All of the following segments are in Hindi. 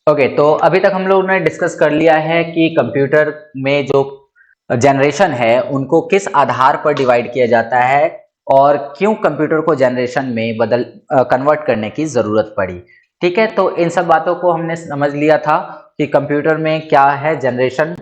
ओके, तो अभी तक हम लोग ने डिस्कस कर लिया है कि कंप्यूटर में जो जनरेशन है उनको किस आधार पर डिवाइड किया जाता है और क्यों कंप्यूटर को जनरेशन में बदल कन्वर्ट करने की जरूरत पड़ी। ठीक है, तो इन सब बातों को हमने समझ लिया था कि कंप्यूटर में क्या है जनरेशन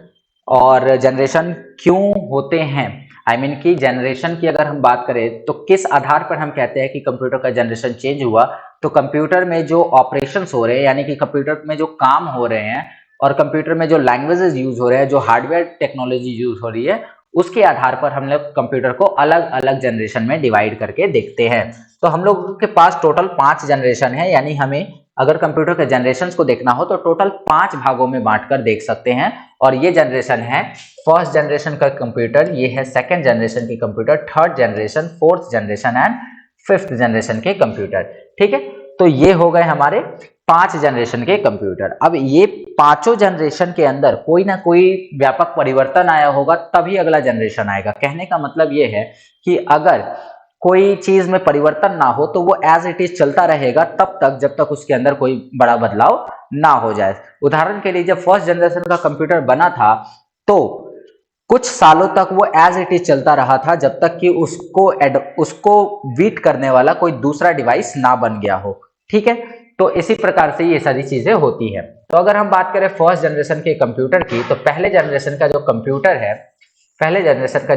और जनरेशन क्यों होते हैं। आई मीन कि जनरेशन की अगर हम बात करें तो किस आधार पर हम कहते हैं कि कंप्यूटर का जनरेशन चेंज हुआ। तो कंप्यूटर में जो ऑपरेशंस हो रहे हैं, यानी कि कंप्यूटर में जो काम हो रहे हैं और कंप्यूटर में जो लैंग्वेजेस यूज हो रहे हैं, जो हार्डवेयर टेक्नोलॉजी यूज हो रही है, उसके आधार पर हम लोग कंप्यूटर को अलग अलग जनरेशन में डिवाइड करके देखते हैं। तो हम लोग के पास टोटल 5 जनरेशन है, यानी हमें अगर कंप्यूटर के जनरेशन को देखना हो तो टोटल 5 भागों में बांटकर देख सकते हैं। और ये जनरेशन है फर्स्ट जनरेशन का कंप्यूटर, ये है सेकंड जनरेशन के computer, third generation, fourth generation and fifth generation के कंप्यूटर। ठीक है, तो ये हो गए हमारे 5 जनरेशन के कंप्यूटर। अब ये पांचों जनरेशन के अंदर कोई ना कोई व्यापक परिवर्तन आया होगा तभी अगला जनरेशन आएगा। कहने का मतलब ये है कि अगर कोई चीज में परिवर्तन ना हो तो वो एज इट इज चलता रहेगा तब तक जब तक उसके अंदर कोई बड़ा बदलाव ना हो जाए। उदाहरण के लिए जब फर्स्ट जनरेशन का कंप्यूटर बना था तो कुछ सालों तक वो एज इट इज चलता रहा था जब तक कि उसको बीट करने वाला कोई दूसरा डिवाइस ना बन गया हो। ठीक है, तो इसी प्रकार से ये सारी चीजें होती है। तो अगर हम बात करें फर्स्ट जनरेशन के कंप्यूटर की, तो पहले जनरेशन का जो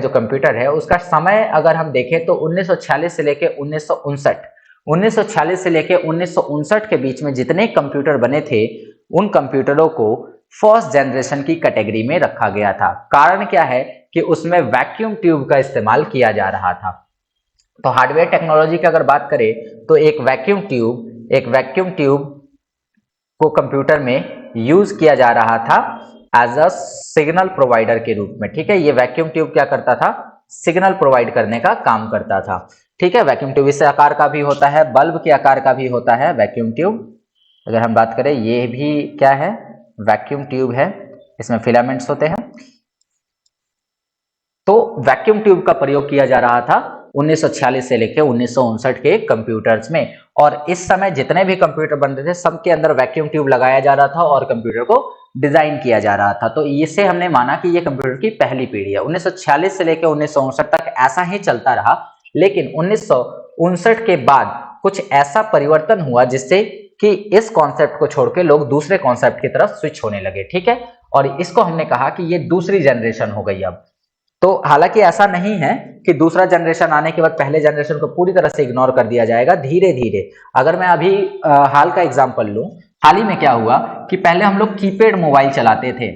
कंप्यूटर है उसका समय अगर हम देखें तो 1946 से लेके 1959 से लेके 1959 के बीच में जितने कंप्यूटर बने थे उन कंप्यूटरों को फर्स्ट जनरेशन की कैटेगरी में रखा गया था। कारण क्या है कि उसमें वैक्यूम ट्यूब का इस्तेमाल किया जा रहा था। तो हार्डवेयर टेक्नोलॉजी की अगर बात करें तो एक वैक्यूम ट्यूब को कंप्यूटर में यूज किया जा रहा था एज अ सिग्नल प्रोवाइडर के रूप में। ठीक है, ये वैक्यूम ट्यूब क्या करता था, सिग्नल प्रोवाइड करने का काम करता था। ठीक है, वैक्यूम ट्यूब इस आकार का भी होता है, बल्ब के आकार का भी होता है वैक्यूम ट्यूब। अगर हम बात करें ये भी क्या है, वैक्यूम ट्यूब है, इसमें फिलामेंट्स होते हैं। तो वैक्यूम ट्यूब का प्रयोग किया जा रहा था 1946 से लेकर 1959 के कंप्यूटर्स में। और इस समय जितने भी कंप्यूटर बन रहे थे सबके अंदर वैक्यूम ट्यूब लगाया जा रहा था और कंप्यूटर को डिजाइन किया जा रहा था। तो इससे हमने माना कि ये कंप्यूटर की पहली पीढ़ी है। 1946 से लेकर 1959 तक ऐसा ही चलता रहा, लेकिन 1959 के बाद कुछ ऐसा परिवर्तन हुआ जिससे कि इस कॉन्सेप्ट को छोड़ के लोग दूसरे कॉन्सेप्ट की तरफ स्विच होने लगे। ठीक है, और इसको हमने कहा कि ये दूसरी जनरेशन हो गई। अब तो हालांकि ऐसा नहीं है कि दूसरा जनरेशन आने के बाद पहले जनरेशन को पूरी तरह से इग्नोर कर दिया जाएगा, धीरे धीरे। अगर मैं अभी हाल का एग्जांपल लूं, हाल ही में क्या हुआ कि पहले हम लोग कीपैड मोबाइल चलाते थे।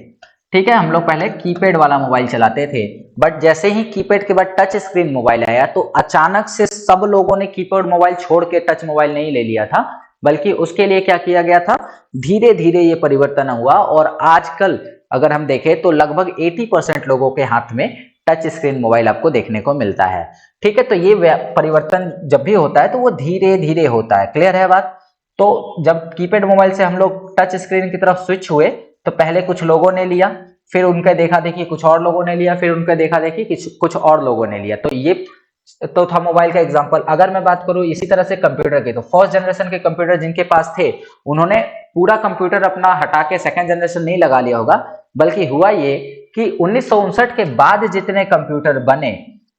ठीक है, हम लोग पहले कीपैड वाला मोबाइल चलाते थे, बट जैसे ही कीपैड के बाद टच स्क्रीन मोबाइल आया तो अचानक से सब लोगों ने कीपैड मोबाइल छोड़ के टच मोबाइल नहीं ले लिया था, बल्कि उसके लिए क्या किया गया था, धीरे धीरे ये परिवर्तन हुआ। और आजकल अगर हम देखें तो लगभग 80% लोगों के हाथ में टच स्क्रीन मोबाइल आपको देखने को मिलता है। ठीक है, तो ये परिवर्तन जब भी होता है तो वो धीरे धीरे होता है। क्लियर है बात? तो जब कीपैड मोबाइल से हम लोग टच स्क्रीन की तरफ स्विच हुए तो पहले कुछ लोगों ने लिया, फिर उनका देखा देखी कुछ और लोगों ने लिया, फिर उनका देखा देखी कुछ और लोगों ने लिया। तो ये तो था मोबाइल का एग्जांपल। अगर मैं बात करूं इसी तरह से कंप्यूटर की, तो फर्स्ट जनरेशन के कंप्यूटर जिनके पास थे उन्होंने पूरा कंप्यूटर अपना हटा के सेकंड जनरेशन नहीं लगा लिया होगा, बल्कि हुआ ये कि 1959 के बाद जितने कंप्यूटर बने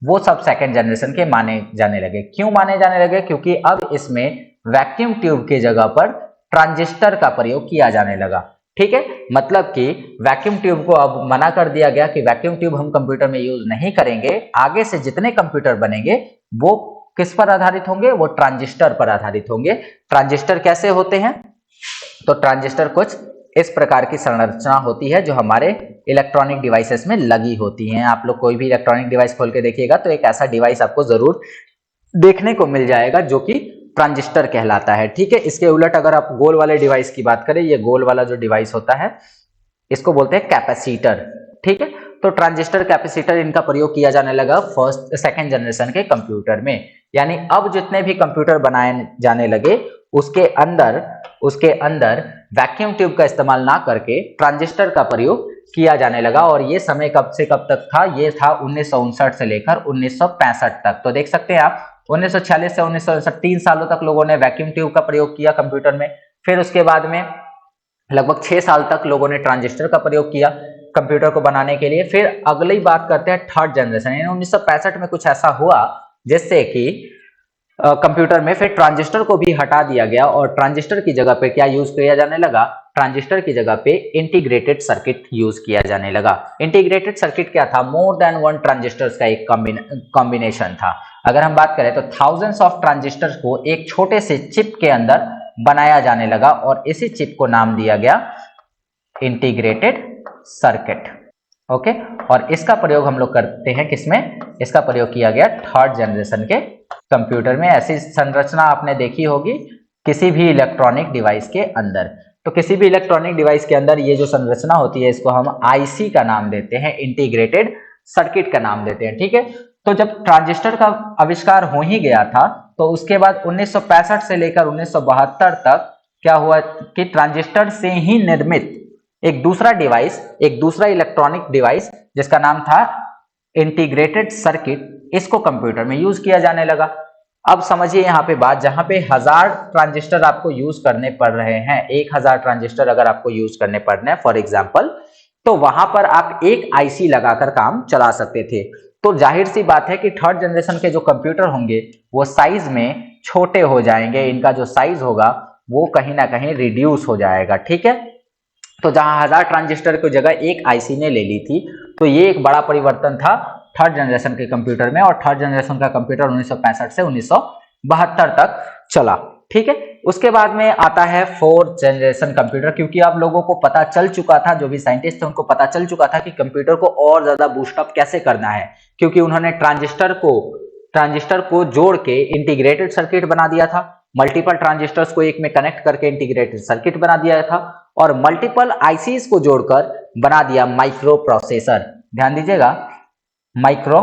वो सब सेकंड जनरेशन के माने जाने लगे। क्यों माने जाने लगे? क्योंकि अब इसमें वैक्यूम ट्यूब की जगह पर ट्रांजिस्टर का प्रयोग किया जाने लगा। ठीक है, मतलब कि वैक्यूम ट्यूब को अब मना कर दिया गया कि वैक्यूम ट्यूब हम कंप्यूटर में यूज नहीं करेंगे। आगे से जितने कंप्यूटर बनेंगे वो किस पर आधारित होंगे, वो ट्रांजिस्टर पर आधारित होंगे। ट्रांजिस्टर कैसे होते हैं? तो ट्रांजिस्टर कुछ इस प्रकार की संरचना होती है जो हमारे इलेक्ट्रॉनिक डिवाइसेस में लगी होती हैं। आप लोग कोई भी इलेक्ट्रॉनिक डिवाइस खोल के देखिएगा तो एक ऐसा डिवाइस आपको जरूर देखने को मिल जाएगा जो कि ट्रांजिस्टर कहलाता है। ठीक है, इसके उलट अगर आप गोल वाले डिवाइस की बात करें, ये गोल वाला जो डिवाइस होता है इसको बोलते हैं कैपेसिटर। ठीक है, तो ट्रांजिस्टर कैपेसिटर इनका प्रयोग किया जाने लगा फर्स्ट सेकंड जनरेशन के कंप्यूटर में। यानी अब जितने भी कंप्यूटर बनाए जाने लगे उसके अंदर वैक्यूम ट्यूब का इस्तेमाल ना करके ट्रांजिस्टर का प्रयोग किया जाने लगा। और ये समय कब से कब तक था? ये था 1959 से लेकर 1965 तक। तो देख सकते हैं आप 1946 से 1959 3 सालों तक लोगों ने वैक्यूम ट्यूब का प्रयोग किया कंप्यूटर में। फिर उसके बाद में लगभग 6 साल तक लोगों ने ट्रांजिस्टर का प्रयोग किया कंप्यूटर को बनाने के लिए। फिर अगली बात करते हैं थर्ड जनरेशन, यानी 1965 में कुछ ऐसा हुआ जिससे कि कंप्यूटर में फिर ट्रांजिस्टर को भी हटा दिया गया और ट्रांजिस्टर की जगह पे क्या यूज किया जाने लगा, ट्रांजिस्टर की जगह पे इंटीग्रेटेड सर्किट यूज किया जाने लगा। इंटीग्रेटेड सर्किट क्या था, मोर देन वन ट्रांजिस्टर्स का एक कॉम्बिनेशन था। अगर हम बात करें तो थाउजेंड्स ऑफ ट्रांजिस्टर्स को एक छोटे से चिप के अंदर बनाया जाने लगा और इसी चिप को नाम दिया गया इंटीग्रेटेड सर्किट। ओके, और इसका प्रयोग हम लोग करते हैं किसमें, इसका प्रयोग किया गया थर्ड जनरेशन के कंप्यूटर में। ऐसी संरचना आपने देखी होगी किसी भी इलेक्ट्रॉनिक डिवाइस के अंदर। तो किसी भी इलेक्ट्रॉनिक डिवाइस के अंदर ये जो संरचना होती है इसको हम आईसी का नाम देते हैं, इंटीग्रेटेड सर्किट का नाम देते हैं। ठीक है, तो जब ट्रांजिस्टर का आविष्कार हो ही गया था तो उसके बाद 1965 से लेकर 1972 तक क्या हुआ कि ट्रांजिस्टर से ही निर्मित एक दूसरा डिवाइस, एक दूसरा इलेक्ट्रॉनिक डिवाइस जिसका नाम था इंटीग्रेटेड सर्किट, इसको कंप्यूटर में यूज किया जाने लगा। अब समझिए यहाँ पे बात, जहां पे 1000 ट्रांजिस्टर आपको यूज करने पड़ रहे हैं, 1000 ट्रांजिस्टर अगर आपको यूज करने पड़ रहे हैं फॉर एग्जांपल, तो वहां पर आप एक आईसी लगाकर काम चला सकते थे। तो जाहिर सी बात है कि थर्ड जनरेशन के जो कंप्यूटर होंगे वो साइज में छोटे हो जाएंगे, इनका जो साइज होगा वो कहीं ना कहीं रिड्यूस हो जाएगा। ठीक है, तो जहां 1000 ट्रांजिस्टर की जगह एक आईसी ने ले ली थी, तो ये एक बड़ा परिवर्तन था थर्ड जनरेशन के कंप्यूटर में। और थर्ड जनरेशन का कंप्यूटर 1965 से 1972 तक चला। ठीक है, उसके बाद में आता है फोर्थ जनरेशन कंप्यूटर, क्योंकि आप लोगों को पता चल चुका था, जो भी साइंटिस्ट थे उनको पता चल चुका था कि कंप्यूटर को और ज्यादा बूस्टअप कैसे करना है, क्योंकि उन्होंने ट्रांजिस्टर को जोड़ के इंटीग्रेटेड सर्किट बना दिया था, मल्टीपल ट्रांजिस्टर्स को एक में कनेक्ट करके इंटीग्रेटेड सर्किट बना दिया था और मल्टीपल आईसीज को जोड़कर बना दिया माइक्रो प्रोसेसर। ध्यान दीजिएगा, माइक्रो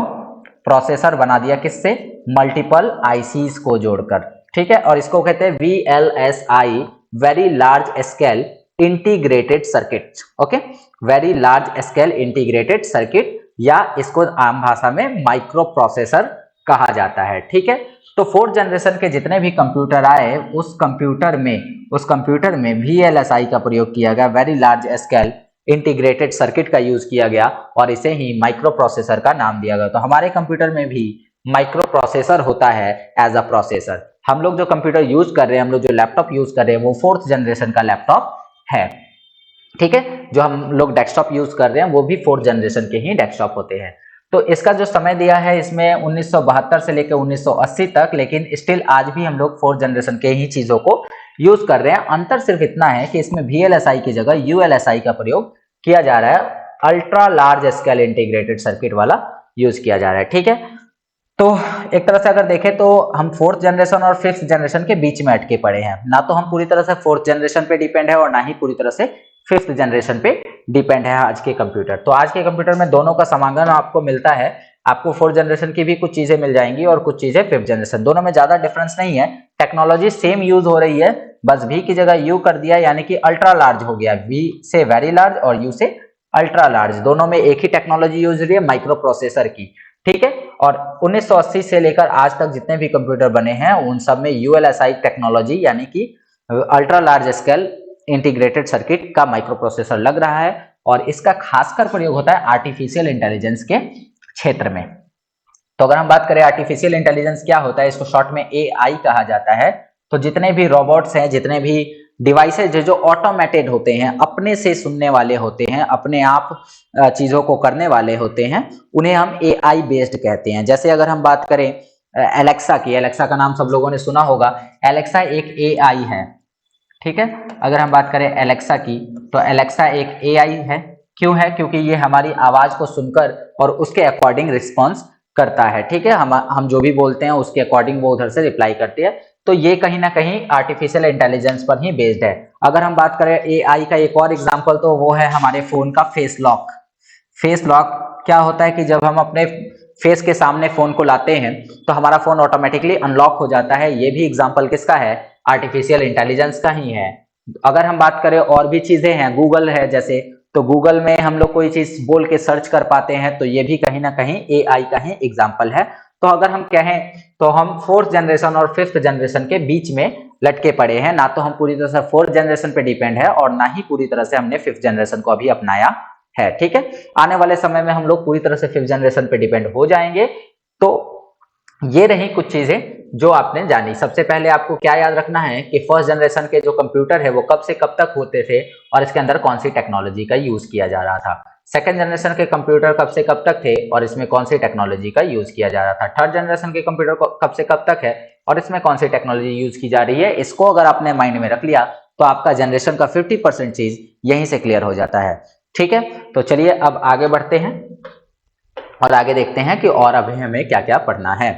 प्रोसेसर बना दिया किससे, मल्टीपल आईसीज को जोड़कर। ठीक है, और इसको कहते हैं VLSI, very large scale integrated circuit. Okay, very large scale integrated circuit, या इसको आम भाषा में माइक्रो प्रोसेसर कहा जाता है। ठीक है, तो फोर्थ जनरेशन के जितने भी कंप्यूटर आए उस कंप्यूटर में VLSI का प्रयोग किया गया, very large scale integrated circuit का यूज किया गया और इसे ही माइक्रो प्रोसेसर का नाम दिया गया। तो हमारे कंप्यूटर में भी माइक्रो प्रोसेसर होता है एज अ प्रोसेसर। हम लोग जो कंप्यूटर यूज कर रहे हैं, हम लोग जो लैपटॉप यूज कर रहे हैं वो फोर्थ जनरेशन का लैपटॉप है। ठीक है, जो हम लोग डेस्कटॉप यूज कर रहे हैं वो भी फोर्थ जनरेशन के ही डेस्कटॉप होते हैं। तो इसका जो समय दिया है इसमें 1972 से लेकर 1980 तक, लेकिन स्टिल आज भी हम लोग फोर्थ जनरेशन के ही चीजों को यूज कर रहे हैं। अंतर सिर्फ इतना है कि इसमें VLSI की जगह ULSI का प्रयोग किया जा रहा है, ultra large scale integrated circuit वाला यूज किया जा रहा है। ठीक है, तो एक तरह से अगर देखें तो हम फोर्थ जनरेशन और फिफ्थ जनरेशन के बीच में अटके पड़े हैं, ना तो हम पूरी तरह से फोर्थ जनरेशन पे डिपेंड है और ना ही पूरी तरह से फिफ्थ जनरेशन पे डिपेंड है आज के कंप्यूटर। तो आज के कंप्यूटर में दोनों का समागम आपको मिलता है, आपको फोर्थ जनरेशन की भी कुछ चीजें मिल जाएंगी और कुछ चीजें फिफ्थ जनरेशन, दोनों में ज्यादा डिफरेंस नहीं है, टेक्नोलॉजी सेम यूज हो रही है, बस V की जगह U कर दिया, यानी कि अल्ट्रा लार्ज हो गया, V से वेरी लार्ज और U से अल्ट्रा लार्ज, दोनों में एक ही टेक्नोलॉजी यूज हो रही है, माइक्रो प्रोसेसर की। ठीक है, और 1980 से लेकर आज तक जितने भी कंप्यूटर बने हैं उन सब में ULSI टेक्नोलॉजी यानी कि ultra large scale integrated circuit का माइक्रो प्रोसेसर लग रहा है और इसका खासकर प्रयोग होता है आर्टिफिशियल इंटेलिजेंस के क्षेत्र में। तो अगर हम बात करें आर्टिफिशियल इंटेलिजेंस क्या होता है, इसको शॉर्ट में AI कहा जाता है। तो जितने भी रोबोट्स हैं, जितने भी डिवाइसेज जो ऑटोमेटेड होते हैं, अपने से सुनने वाले होते हैं, अपने आप चीजों को करने वाले होते हैं, उन्हें हम AI बेस्ड कहते हैं। जैसे अगर हम बात करें एलेक्सा की, एलेक्सा का नाम सब लोगों ने सुना होगा, एलेक्सा एक AI है। ठीक है, अगर हम बात करें एलेक्सा की तो एलेक्सा एक AI है। क्यों है? क्योंकि ये हमारी आवाज को सुनकर और उसके अकॉर्डिंग रिस्पॉन्स करता है। ठीक है, हम जो भी बोलते हैं उसके अकॉर्डिंग वो उधर से रिप्लाई करती है। तो ये कहीं ना कहीं आर्टिफिशियल इंटेलिजेंस पर ही बेस्ड है। अगर हम बात करें AI का एक और एग्जांपल तो वो है हमारे फोन का फेस लॉक। फेस लॉक क्या होता है कि जब हम अपने फेस के सामने फोन को लाते हैं तो हमारा फोन ऑटोमेटिकली अनलॉक हो जाता है। ये भी एग्जांपल किसका है? आर्टिफिशियल इंटेलिजेंस का ही है। अगर हम बात करें और भी चीजें हैं, गूगल है जैसे, तो गूगल में हम लोग कोई चीज बोल के सर्च कर पाते हैं, तो ये भी कहीं ना कहीं AI का ही एग्जांपल है। तो अगर हम कहें तो हम फोर्थ जनरेशन और फिफ्थ जनरेशन के बीच में लटके पड़े हैं, ना तो हम पूरी तरह से फोर्थ जनरेशन पे डिपेंड है और ना ही पूरी तरह से हमने फिफ्थ जनरेशन को अभी अपनाया है। ठीक है, आने वाले समय में हम लोग पूरी तरह से फिफ्थ जनरेशन पे डिपेंड हो जाएंगे। तो ये रही कुछ चीजें जो आपने जानी। सबसे पहले आपको क्या याद रखना है कि फर्स्ट जनरेशन के जो कंप्यूटर है वो कब से कब तक होते थे और इसके अंदर कौन सी टेक्नोलॉजी का यूज किया जा रहा था। सेकंड जनरेशन के कंप्यूटर कब से कब तक थे और इसमें कौन सी टेक्नोलॉजी का यूज किया जा रहा था। थर्ड जनरेशन के कंप्यूटर कब से कब तक है और इसमें कौन सी टेक्नोलॉजी यूज की जा रही है। इसको अगर आपने माइंड में रख लिया तो आपका जनरेशन का 50% चीज यहीं से क्लियर हो जाता है। ठीक है, तो चलिए अब आगे बढ़ते हैं और आगे देखते हैं कि और अभी हमें क्या क्या पढ़ना है।